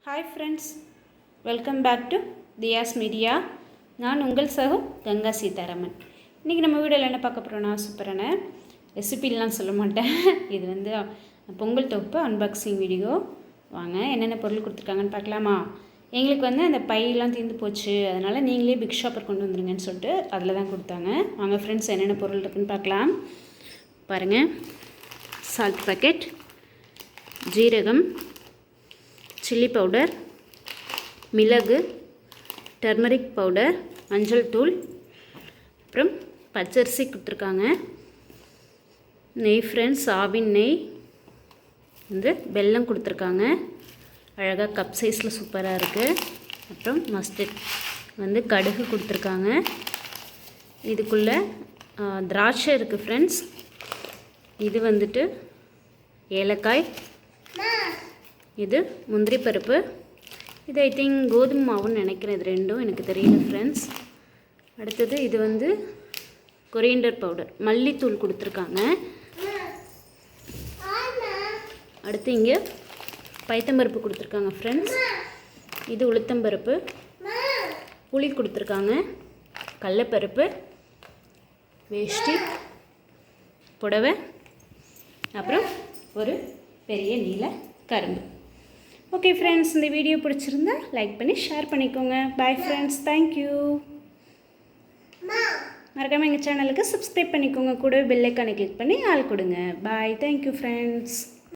Hi friends, welcome back to தியாஸ் media. நான் உங்கள் சகோ கங்கா சீதாராமன். இன்றைக்கி நம்ம வீடியோவில் என்ன பார்க்க போகிறோன்னா, சூப்பரான ரெசிபிலாம் சொல்ல மாட்டேன். இது வந்து பொங்கல் தொகுப்பு அன்பாக்சிங் வீடியோ. வாங்க என்னென்ன பொருள் கொடுத்துருக்காங்கன்னு பார்க்கலாமா? எங்களுக்கு வந்து அந்த பையெல்லாம் தீர்ந்து போச்சு, அதனால் நீங்களே பிக் ஷாப்பர் கொண்டு வந்துருங்கன்னு சொல்லிட்டு அதில் தான் கொடுத்தாங்க. வாங்க ஃப்ரெண்ட்ஸ், என்னென்ன பொருள் இருக்குதுன்னு பார்க்கலாம். பாருங்கள், சால்ட் பாக்கெட், ஜீரகம், சில்லி பவுடர், மிளகு, டர்மரிக் பவுடர், மஞ்சள் தூள், அப்புறம் பச்சரிசி கொடுத்துருக்காங்க. நெய் ஃப்ரெண்ட்ஸ், ஆவின் நெய், வந்து வெல்லம் கொடுத்துருக்காங்க. அழகாக கப் சைஸில் சூப்பராக இருக்குது. அப்புறம் மஸ்டர்ட் வந்து கடுகு கொடுத்துருக்காங்க. இதுக்குள்ளே திராட்சை இருக்குது ஃப்ரெண்ட்ஸ். இது வந்துட்டு ஏலக்காய், இது முந்திரி பருப்பு, இது ஐ திங்க் கோதுமை மாவுன்னு நினைக்கிறேன். இது ரெண்டும் எனக்கு தெரியல ஃப்ரெண்ட்ஸ். அடுத்தது இது வந்து கொரியண்டர் பவுடர், மல்லித்தூள் கொடுத்துருக்காங்க. அடுத்து இங்கே பைத்தம்பருப்பு கொடுத்துருக்காங்க ஃப்ரெண்ட்ஸ். இது உளுத்தம்பருப்பு, புளி கொடுத்துருக்காங்க, கடலைப்பருப்பு, வேஷ்டி, புடவை, அப்புறம் ஒரு பெரிய நீல கரும்பு. ஓகே ஃப்ரெண்ட்ஸ், இந்த வீடியோ பிடிச்சிருந்தா லைக் பண்ணி ஷேர் பண்ணிக்கோங்க. Bye friends, thank you. மறக்காமல் எங்கள் சேனலுக்கு சப்ஸ்கிரைப் பண்ணிக்கோங்க. கூடவே பெல் ஐக்கானை கிளிக் பண்ணி ஆள் கொடுங்க. பாய், தேங்க்யூ ஃப்ரெண்ட்ஸ்.